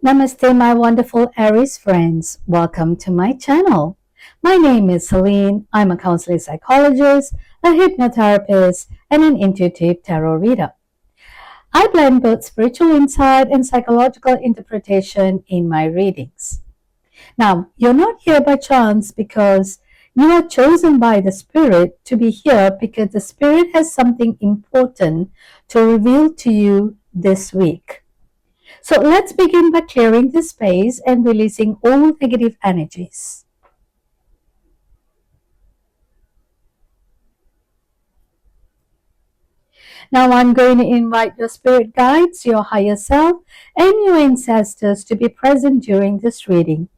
Namaste, my wonderful Aries friends. Welcome to my channel. My name is Celine. I'm a counseling psychologist, a hypnotherapist, and an intuitive tarot reader. I blend both spiritual insight and psychological interpretation in my readings. Now, you're not here by chance because you are chosen by the Spirit to be here because the Spirit has something important to reveal to you this week. So let's begin by clearing the space and releasing all negative energies. Now I'm going to invite your spirit guides, your higher self, and your ancestors to be present during this reading.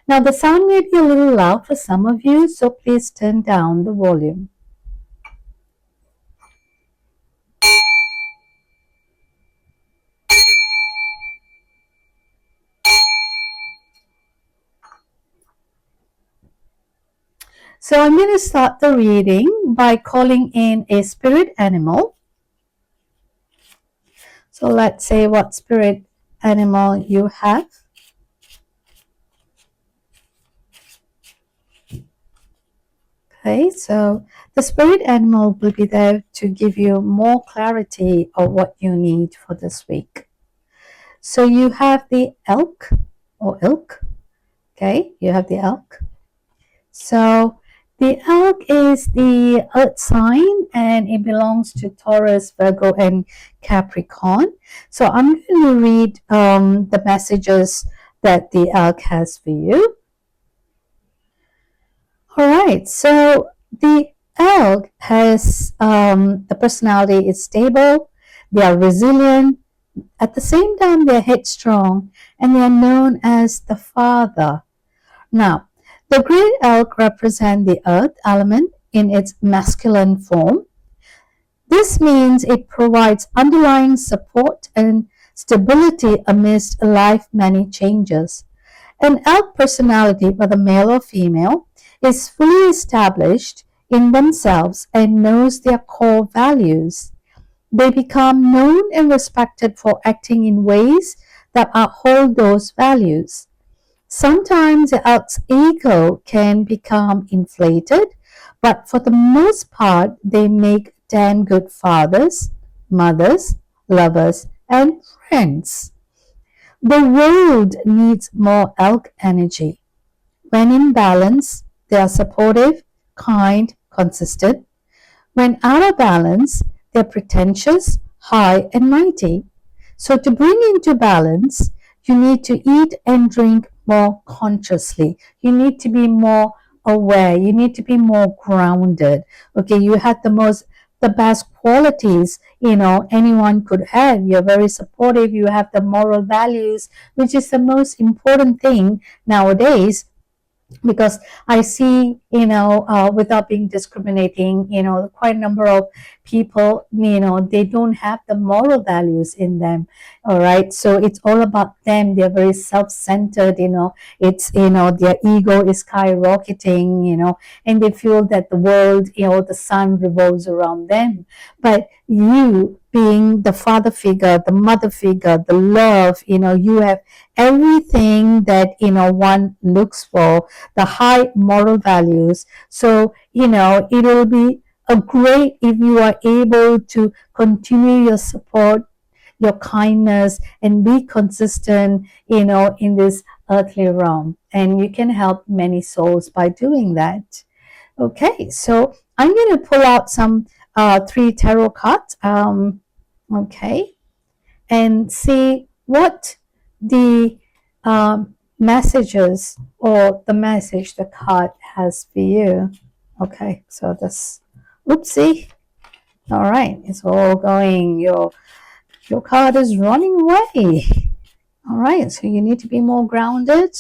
Now the sound may be a little loud for some of you, so please turn down the volume. So I'm going to start the reading by calling in a spirit animal. So let's say what spirit animal you have. Okay, so the spirit animal will be there to give you more clarity of what you need for this week. So you have the elk or ilk. Okay, you have the elk. So the elk is the earth sign and it belongs to Taurus, Virgo, and Capricorn. So I'm going to read the messages that the elk has for you. All right, so the elk has the personality is stable, they are resilient, at the same time they're headstrong, and they are known as the father. Now, the great elk represents the earth element in its masculine form. This means it provides underlying support and stability amidst life's many changes. An elk personality, whether male or female, is fully established in themselves and knows their core values. They become known and respected for acting in ways that uphold those values. Sometimes the elk's ego can become inflated, but for the most part, they make damn good fathers, mothers, lovers, and friends. The world needs more elk energy. When in balance, they are supportive, kind, consistent. When out of balance, they're pretentious, high, and mighty. So to bring into balance, you need to eat and drink more consciously. You need to be more aware. You need to be more grounded. Okay, you had the best qualities anyone could have. You're very supportive. You have the moral values, which is the most important thing nowadays, because I see, without being discriminating, quite a number of people, they don't have the moral values in them. All right. So it's all about them. They're very self-centered, it's, their ego is skyrocketing, and they feel that the world, the sun revolves around them. But you being the father figure, the mother figure, the love, you have everything that, one looks for, the high moral values. So, it will be a great if you are able to continue your support, your kindness, and be consistent, in this earthly realm. And you can help many souls by doing that. Okay, so I'm going to pull out some 3 tarot cards. Okay, and see what the messages or the message the card has for you. Okay, so this, oopsie. All right, it's all going, your card is running away. All right, so you need to be more grounded.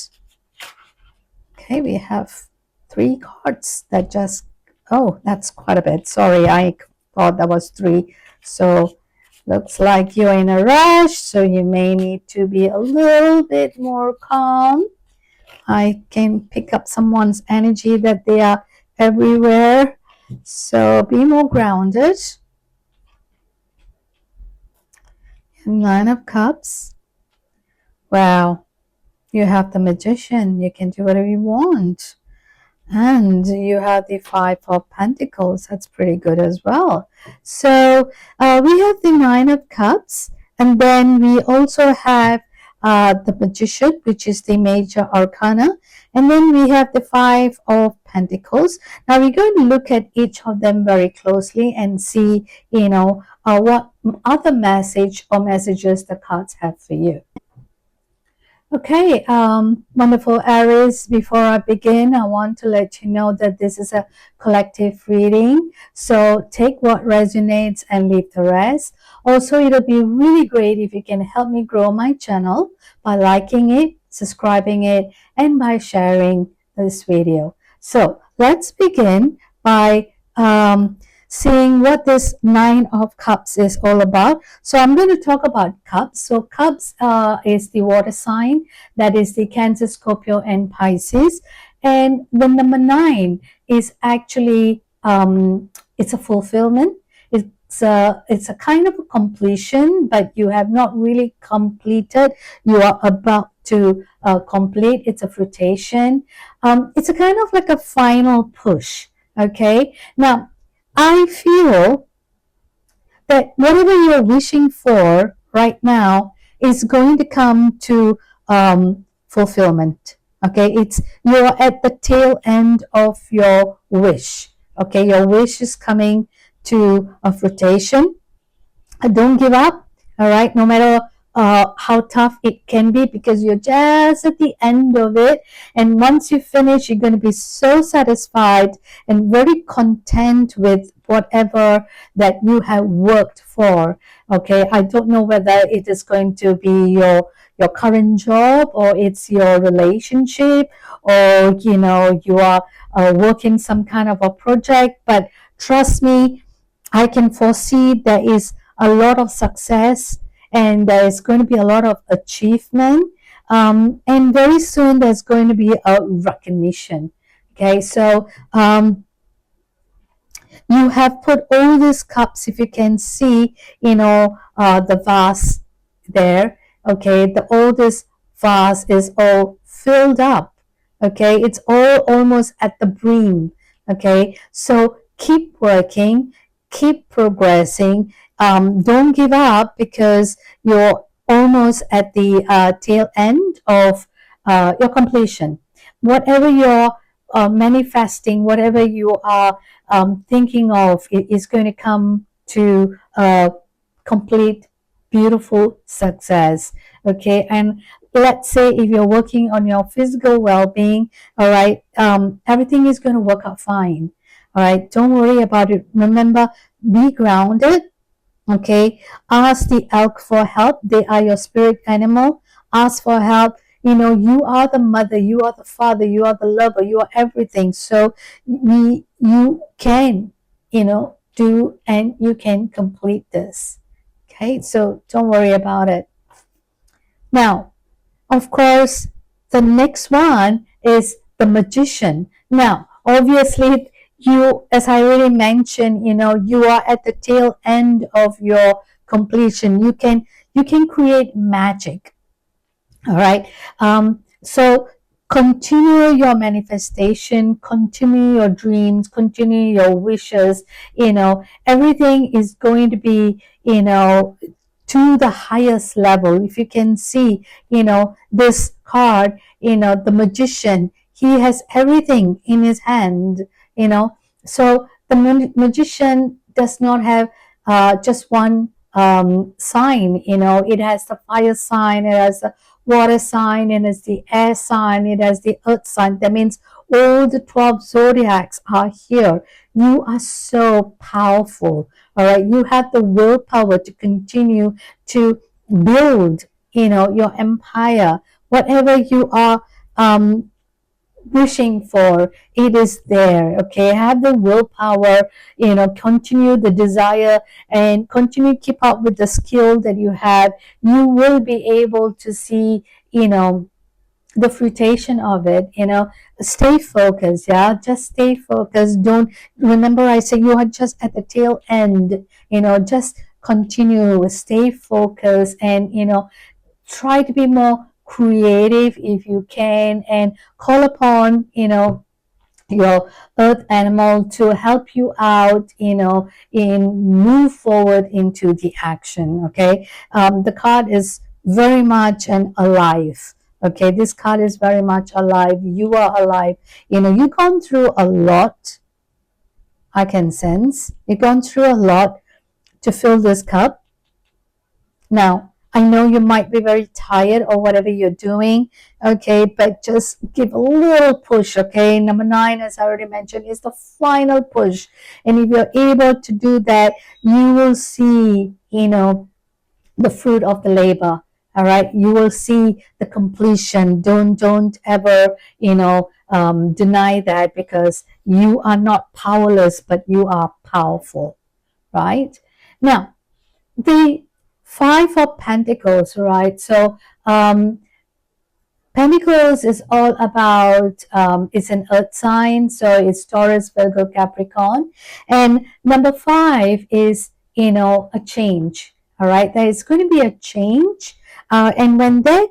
Okay, we have 3 cards that just, oh, that's quite a bit. Sorry, I thought that was 3. So looks like you're in a rush, so you may need to be a little bit more calm. I can pick up someone's energy that they are everywhere. So be more grounded. And 9 of Cups. Wow. you have the Magician. You can do whatever you want. And you have the Five of Pentacles. That's pretty good as well. So we have the Nine of Cups. And then we also have the Magician, which is the major arcana. And then we have the Five of Pentacles. Now we're going to look at each of them very closely and see, what other message or messages the cards have for you. Okay, wonderful Aries. Before I begin, I want to let you know that this is a collective reading. So take what resonates and leave the rest. Also, it'll be really great if you can help me grow my channel by liking it, subscribing it, and by sharing this video. So let's begin by seeing what this Nine of Cups is all about. So I'm going to talk about cups. So cups is the water sign. That is the Cancer, Scorpio, and Pisces. And the number 9 is actually, it's a fulfillment. It's a kind of a completion, but you have not really completed. You are about to complete. It's a fruition. It's a kind of like a final push. Okay. Now, I feel that whatever you're wishing for right now is going to come to fulfillment. Okay, you're at the tail end of your wish. Okay, your wish is coming to a fruition. Don't give up. All right, no matter how tough it can be, because you're just at the end of it, and once you finish, you're going to be so satisfied and very content with whatever that you have worked for. Okay, I don't know whether it is going to be your current job, or it's your relationship, or you are working some kind of a project, but trust me, I can foresee there is a lot of success, and there is going to be a lot of achievement, and very soon there's going to be a recognition. Okay, so you have put all these cups, if you can see, the vase there. Okay, the oldest vase is all filled up. Okay, it's all almost at the brim. Okay, so keep working, keep progressing. Don't give up, because you're almost at the tail end of your completion. Whatever you're manifesting, whatever you are thinking of, it is going to come to complete beautiful success. Okay, and let's say if you're working on your physical well-being, all right, everything is going to work out fine. All right, don't worry about it. Remember, be grounded. Okay, ask the elk for help. They are your spirit animal. Ask for help. You are the mother, you are the father, you are the lover, you are everything. So you can, do, and you can complete this. Okay, so don't worry about it. Now, of course, the next one is the Magician. Now, obviously, as I already mentioned, you are at the tail end of your completion. You can create magic. All right. So continue your manifestation, continue your dreams, continue your wishes. Everything is going to be, to the highest level. If you can see, this card, the Magician, he has everything in his hand, so the Magician does not have just one sign. It has the fire sign, it has the water sign, it has the air sign, it has the earth sign. That means all the 12 zodiacs are here. You are so powerful. All right, you have the willpower to continue to build, your empire. Whatever you are wishing for, it is there. Okay, have the willpower, continue the desire, and continue keep up with the skill that you have. You will be able to see, the fruition of it. Stay focused. Yeah, just stay focused. Don't remember, I say you are just at the tail end. Just continue, stay focused, and try to be more creative if you can, and call upon, your earth animal to help you out, in move forward into the action. Okay. The card is very much an alive. Okay, this card is very much alive. You are alive. You've gone through a lot. I can sense you've gone through a lot to fill this cup. Now, I know you might be very tired or whatever you're doing, okay, but just give a little push, okay? Number 9, as I already mentioned, is the final push. And if you're able to do that, you will see, the fruit of the labor. All right, you will see the completion. Don't ever, deny that, because you are not powerless, but you are powerful, right? Now, the 5 of Pentacles, right? So, Pentacles is all about, it's an earth sign, so it's Taurus, Virgo, Capricorn. And number 5 is, a change, all right? There is going to be a change. And when that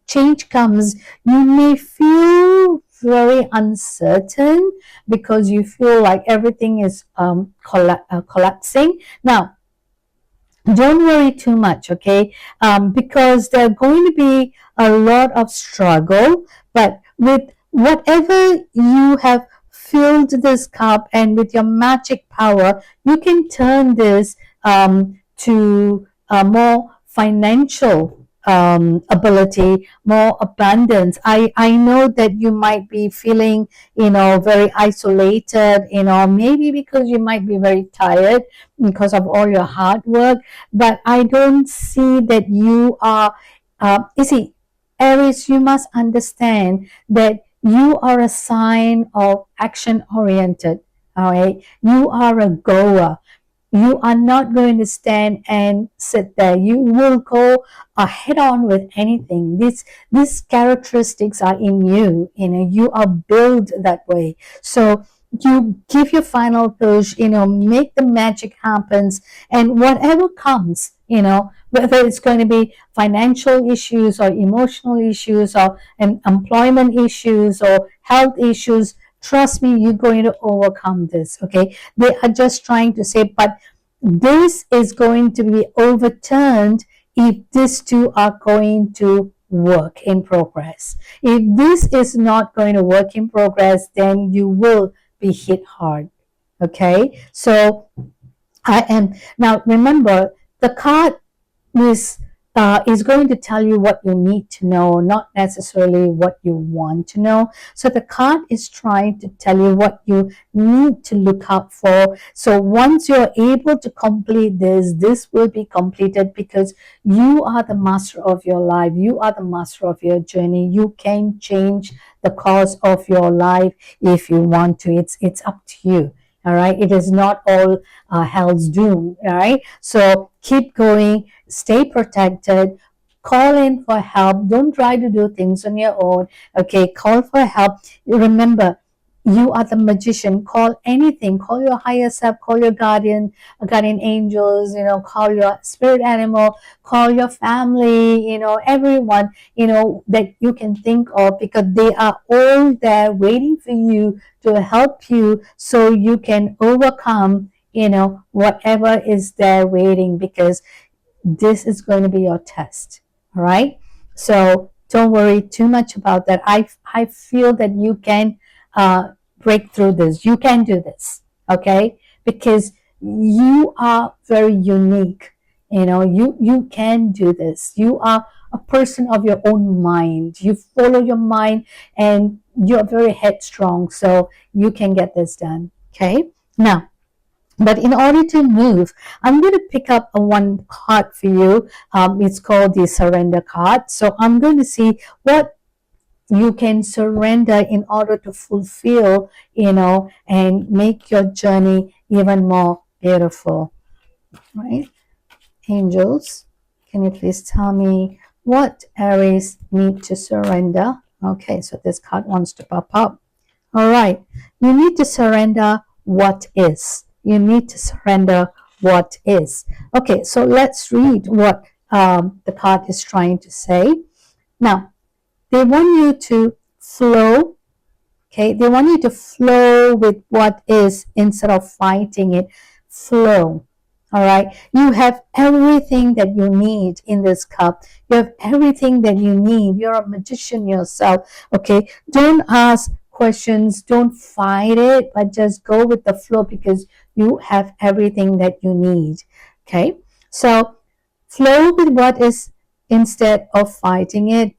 change comes, you may feel very uncertain because you feel like everything is collapsing. Now, don't worry too much, okay? Because there are going to be a lot of struggle, but with whatever you have filled this cup, and with your magic power, you can turn this to a more financial ability, more abundance. I know that you might be feeling, very isolated, maybe because you might be very tired because of all your hard work, but I don't see that you are, you see, Aries, you must understand that you are a sign of action oriented. All right, you are a goer. You are not going to stand and sit there. You will go head on with anything. These characteristics are in you. You are built that way. So you give your final push, make the magic happens, and whatever comes, whether it's going to be financial issues or emotional issues or employment issues or health issues, trust me, you're going to overcome this. Okay, they are just trying to say, but this is going to be overturned if these two are going to work in progress. If this is not going to work in progress, then you will be hit hard. Okay, so I am now, remember, the card is going to tell you what you need to know, not necessarily what you want to know. So the card is trying to tell you what you need to look out for. So once you're able to complete this will be completed, because you are the master of your life. You are the master of your journey. You can change the course of your life if you want to. It's up to you. All right, it is not all hell's doom. All right, so keep going, stay protected, call in for help. Don't try to do things on your own. Okay, call for help. Remember, you are the magician. Call anything. Call your higher self. Call your guardian angels. Call your spirit animal. Call your family. Everyone. That you can think of, because they are all there waiting for you to help you, so you can overcome. Whatever is there waiting, because this is going to be your test. All right. So don't worry too much about that. I feel that you can break through this. You can do this. Okay. Because you are very unique. You can do this. You are a person of your own mind. You follow your mind, and you're very headstrong. So you can get this done. Okay. Now, but in order to move, I'm going to pick up one card for you. It's called the surrender card. So I'm going to see what you can surrender in order to fulfill, and make your journey even more beautiful. Right? Angels, can you please tell me what Aries need to surrender? Okay, so this card wants to pop up. All right, you need to surrender what is. You need to surrender what is. Okay, so let's read what the card is trying to say. Now, they want you to flow. Okay, they want you to flow with what is instead of fighting it. Flow. All right, you have everything that you need in this cup. You have everything that you need. You're a magician yourself. Okay, don't ask questions, don't fight it, but just go with the flow because you have everything that you need. Okay, so flow with what is instead of fighting it.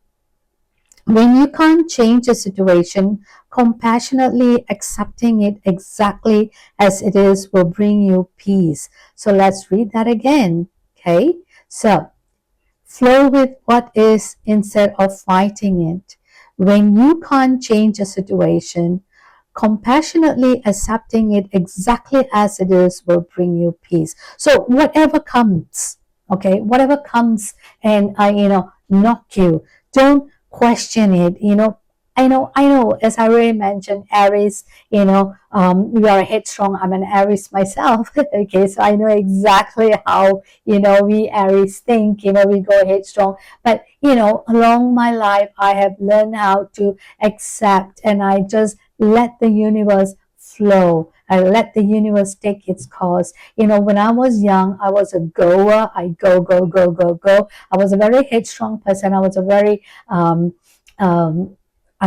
When you can't change a situation, compassionately accepting it exactly as it is will bring you peace. So let's read that again. Okay. So flow with what is instead of fighting it. When you can't change a situation, compassionately accepting it exactly as it is will bring you peace. So whatever comes, okay, whatever comes and knock you, don't question it. I know, as I already mentioned, Aries, we are headstrong. I'm an Aries myself. Okay, so I know exactly how, we Aries think, we go headstrong. But, along my life, I have learned how to accept, and I just let the universe flow. I let the universe take its course. When I was young, I was a goer. I go, go, go, go, go. I was a very headstrong person. I was a very, I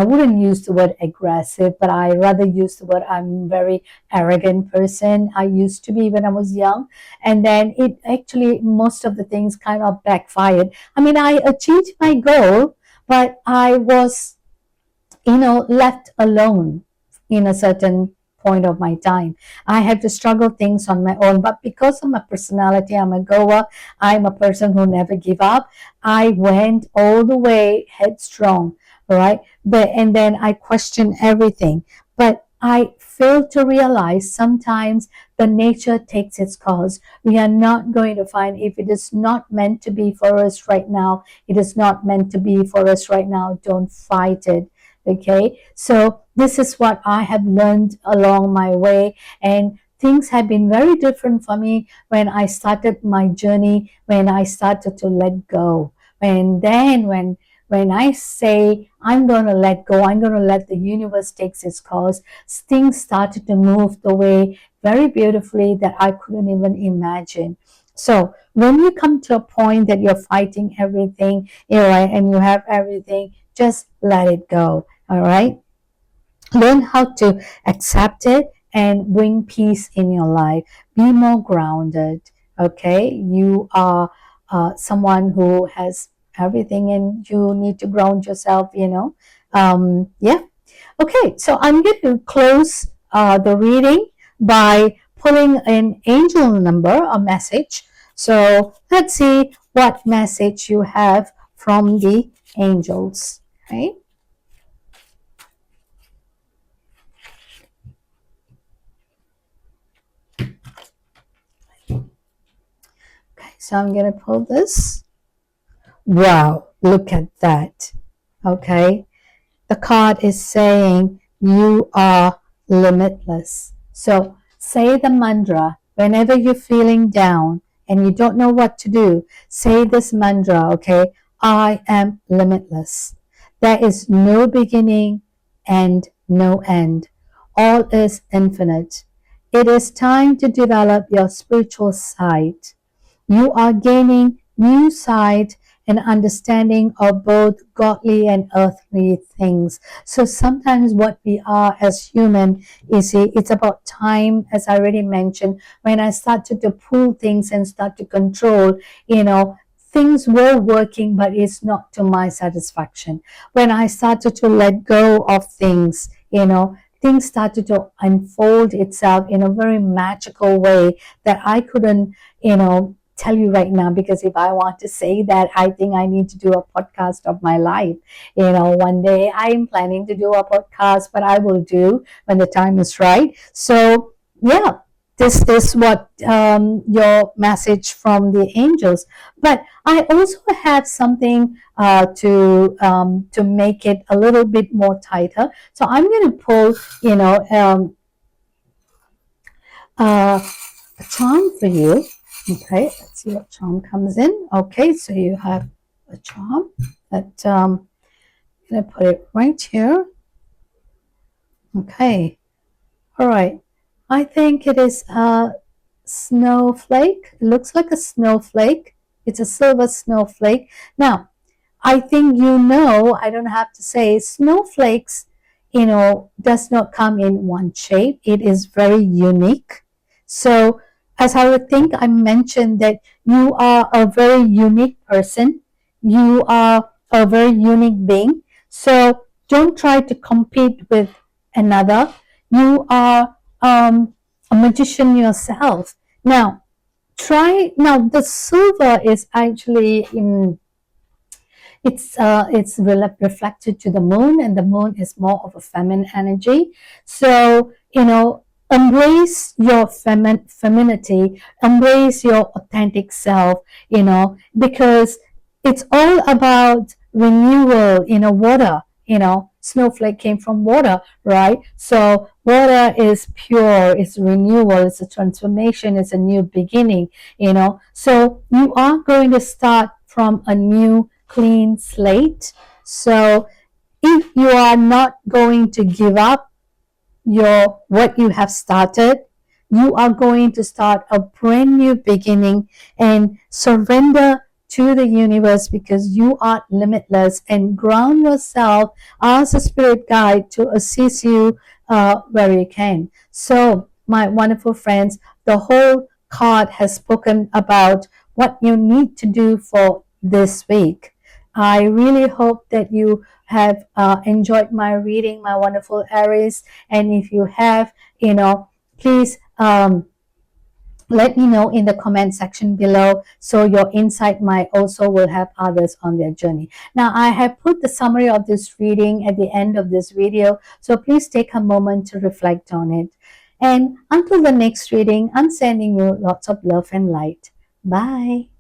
wouldn't use the word aggressive, but I rather use the word I'm very arrogant person. I used to be when I was young. And then it actually, most of the things kind of backfired. I mean, I achieved my goal, but I was left alone in a certain point of my time. I had to struggle things on my own, but because of my personality, I'm a goer. I'm a person who never give up. I went all the way headstrong, right? And then I questioned everything, but I failed to realize sometimes the nature takes its course. We are not going to find, if it is not meant to be for us right now, it is not meant to be for us right now. Don't fight it. Okay, so this is what I have learned along my way, and things have been very different for me when I started my journey, when I started to let go. When I say I'm going to let go, I'm going to let the universe take its course, things started to move the way very beautifully that I couldn't even imagine. So when you come to a point that you're fighting everything, and you have everything, just let it go. All right. Learn how to accept it and bring peace in your life. Be more grounded. Okay. You are someone who has everything and you need to ground yourself. Yeah. Okay. So I'm going to close the reading by pulling an angel number, a message. So let's see what message you have from the angels. Okay. Okay, so I'm going to pull this. Wow, look at that. Okay, the card is saying you are limitless. So say the mantra whenever you're feeling down and you don't know what to do. Say this mantra, okay? I am limitless. There is no beginning and no end. All is infinite. It is time to develop your spiritual side. You are gaining new sight and understanding of both godly and earthly things. So sometimes what we are as human is it's about time, as I already mentioned, when I started to pull things and start to control, things were working, but it's not to my satisfaction. When I started to let go of things, things started to unfold itself in a very magical way that I couldn't, tell you right now, because if I want to say that, I think I need to do a podcast of my life. One day I'm planning to do a podcast, but I will do when the time is right. So yeah, this is what your message from the angels. But I also have something to make it a little bit more tighter. So I'm going to pull, uh, a charm for you. Okay, let's see what charm comes in. Okay, so you have a charm. But I'm going to put it right here. Okay. All right. I think it is a snowflake. It looks like a snowflake. It's a silver snowflake. Now, I think I don't have to say, snowflakes, does not come in one shape. It is very unique. So, as I would think, I mentioned that you are a very unique person. You are a very unique being. So, don't try to compete with another. You are a magician yourself. Now, the silver is actually in it's reflected to the moon, and the moon is more of a feminine energy. So embrace your femininity, embrace your authentic self, because it's all about renewal. Water, snowflake came from water, right? So water is pure, it's renewal, it's a transformation, it's a new beginning. So you are going to start from a new clean slate. So if you are not going to give up what you have started, you are going to start a brand new beginning and surrender to the universe, because you are limitless, and ground yourself as a spirit guide to assist you where you can. So, my wonderful friends, the whole card has spoken about what you need to do for this week. I really hope that you have enjoyed my reading, my wonderful Aries. And if you have, please let me know in the comment section below, so your insight might also will help others on their journey. Now, I have put the summary of this reading at the end of this video, so please take a moment to reflect on it. And until the next reading, I'm sending you lots of love and light. Bye.